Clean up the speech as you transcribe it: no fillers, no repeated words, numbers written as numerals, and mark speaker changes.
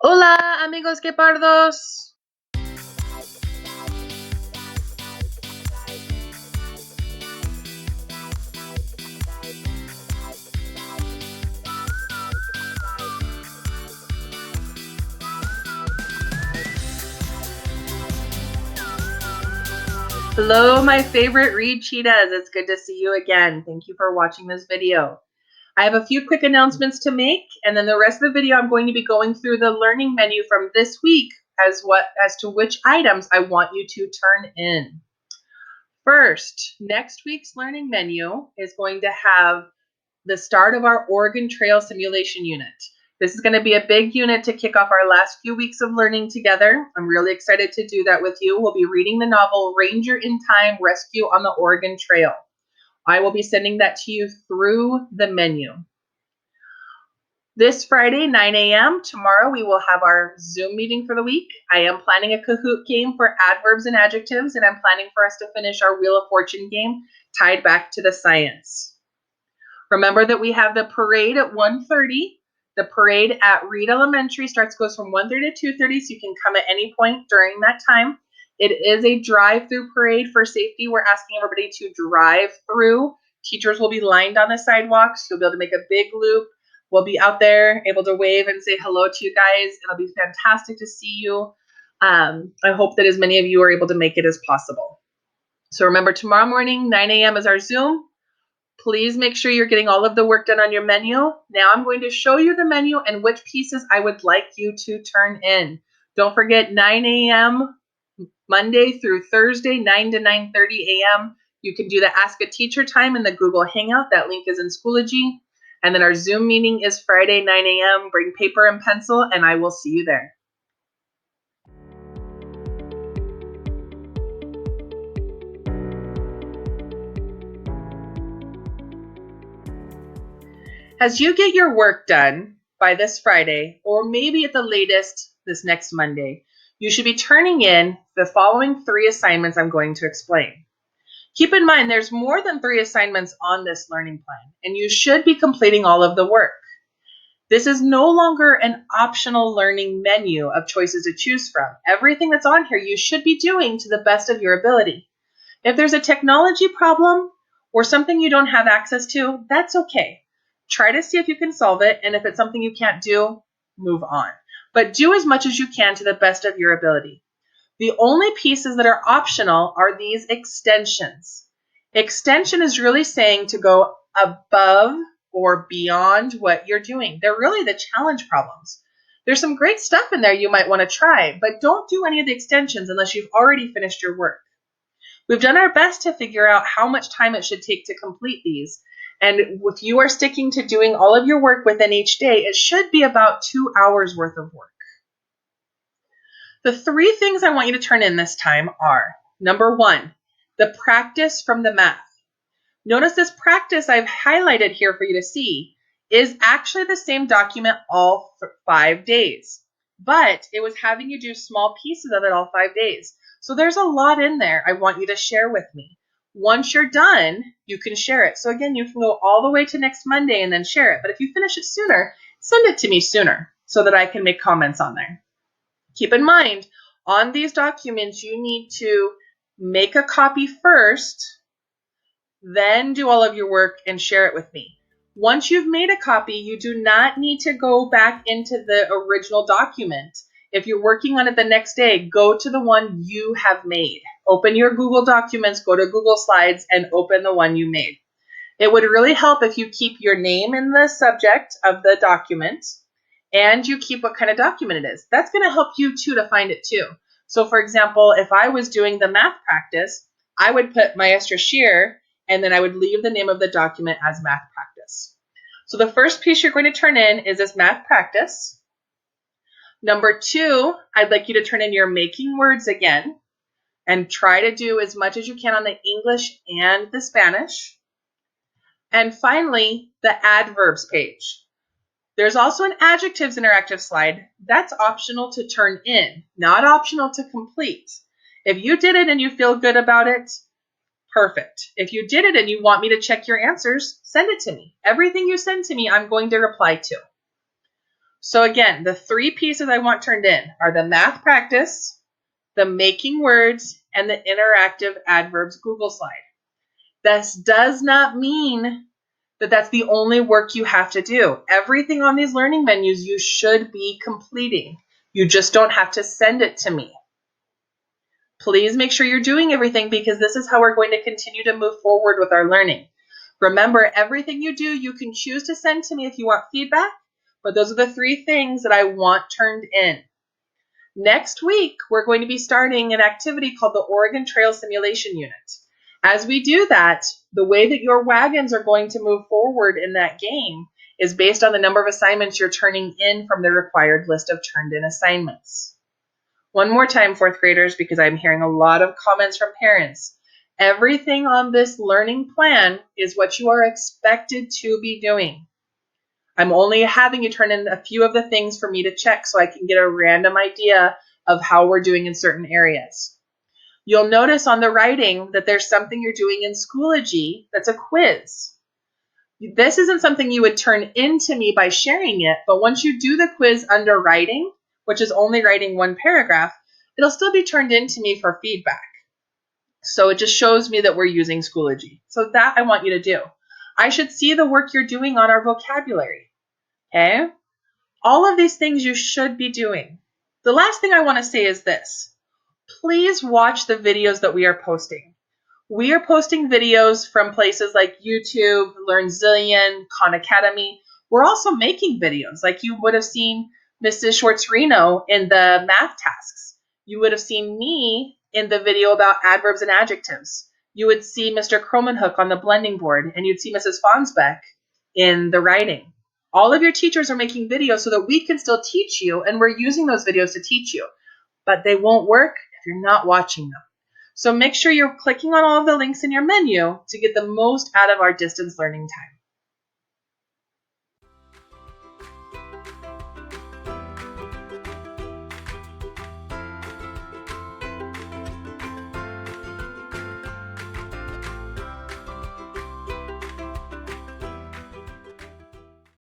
Speaker 1: Hola, amigos guepardos. Hello, my favorite Read Cheetahs. It's good to see you again. Thank you for watching this video. I have a few quick announcements to make, and then the rest of the video I'm going to be going through the learning menu from this week as to which items I want you to turn in. First, next week's learning menu is going to have the start of our Oregon Trail simulation unit. This is going to be a big unit to kick off our last few weeks of learning together. I'm really excited to do that with you. We'll be reading the novel Ranger in Time Rescue on the Oregon Trail. I will be sending that to you through the menu. This Friday, 9 a.m., tomorrow, we will have our Zoom meeting for the week. I am planning a Kahoot game for adverbs and adjectives, and I'm planning for us to finish our Wheel of Fortune game tied back to the science. Remember that we have the parade at 1:30. The parade at Reed Elementary goes from 1:30 to 2:30, so you can come at any point during that time. It is a drive-through parade for safety. We're asking everybody to drive through. Teachers will be lined on the sidewalks. You'll be able to make a big loop. We'll be out there able to wave and say hello to you guys. It'll be fantastic to see you. I hope that as many of you are able to make it as possible. So remember, tomorrow morning, 9 a.m. is our Zoom. Please make sure you're getting all of the work done on your menu. Now I'm going to show you the menu and which pieces I would like you to turn in. Don't forget 9 a.m. Monday through Thursday, 9 to 9:30 a.m. You can do the Ask a Teacher time in the Google Hangout. That link is in Schoology. And then our Zoom meeting is Friday, 9 a.m. Bring paper and pencil, and I will see you there. As you get your work done by this Friday, or maybe at the latest this next Monday, you should be turning in the following 3 assignments I'm going to explain. Keep in mind, there's more than 3 assignments on this learning plan, and you should be completing all of the work. This is no longer an optional learning menu of choices to choose from. Everything that's on here you should be doing to the best of your ability. If there's a technology problem or something you don't have access to, that's okay. Try to see if you can solve it, and if it's something you can't do, move on. But do as much as you can to the best of your ability. The only pieces that are optional are these extensions. Extension is really saying to go above or beyond what you're doing. They're really the challenge problems. There's some great stuff in there you might want to try, but don't do any of the extensions unless you've already finished your work. We've done our best to figure out how much time it should take to complete these. And if you are sticking to doing all of your work within each day, it should be about 2 hours worth of work. The 3 things I want you to turn in this time are, number 1, the practice from the math. Notice this practice I've highlighted here for you to see is actually the same document all 5 days, but it was having you do small pieces of it all 5 days. So there's a lot in there I want you to share with me. Once you're done, you can share it. So again, you can go all the way to next Monday and then share it. But if you finish it sooner, send it to me sooner so that I can make comments on there. Keep in mind, on these documents, you need to make a copy first, then do all of your work and share it with me. Once you've made a copy, you do not need to go back into the original document. If you're working on it the next day, go to the one you have made. Open your Google Documents, go to Google Slides, and open the one you made. It would really help if you keep your name in the subject of the document and you keep what kind of document it is. That's going to help you too to find it too. So for example, if I was doing the math practice, I would put Maestra Scheer and then I would leave the name of the document as math practice. So the first piece you're going to turn in is this math practice. Number 2, I'd like you to turn in your making words again and try to do as much as you can on the English and the Spanish. And finally, the adverbs page. There's also an adjectives interactive slide. That's optional to turn in, not optional to complete. If you did it and you feel good about it, perfect. If you did it and you want me to check your answers, send it to me. Everything you send to me, I'm going to reply to. So again, the 3 pieces I want turned in are the math practice, the making words, and the interactive adverbs Google slide. This does not mean that that's the only work you have to do. Everything on these learning menus you should be completing. You just don't have to send it to me. Please make sure you're doing everything because this is how we're going to continue to move forward with our learning. Remember, everything you do, you can choose to send to me if you want feedback, but those are the 3 things that I want turned in. Next week, we're going to be starting an activity called the Oregon Trail Simulation Unit. As we do that, the way that your wagons are going to move forward in that game is based on the number of assignments you're turning in from the required list of turned in assignments. One more time, 4th graders, because I'm hearing a lot of comments from parents. Everything on this learning plan is what you are expected to be doing. I'm only having you turn in a few of the things for me to check so I can get a random idea of how we're doing in certain areas. You'll notice on the writing that there's something you're doing in Schoology that's a quiz. This isn't something you would turn into me by sharing it, but once you do the quiz under writing, which is only writing 1 paragraph, it'll still be turned into me for feedback. So it just shows me that we're using Schoology. So that I want you to do. I should see the work you're doing on our vocabulary. Okay? All of these things you should be doing. The last thing I want to say is this. Please watch the videos that we are posting. We are posting videos from places like YouTube, LearnZillion, Khan Academy. We're also making videos, like you would have seen Mrs. Schwartz-Reno in the math tasks. You would have seen me in the video about adverbs and adjectives. You would see Mr. Cromanhook on the blending board, and you'd see Mrs. Fonsbeck in the writing. All of your teachers are making videos so that we can still teach you, and we're using those videos to teach you. But they won't work if you're not watching them. So make sure you're clicking on all of the links in your menu to get the most out of our distance learning time.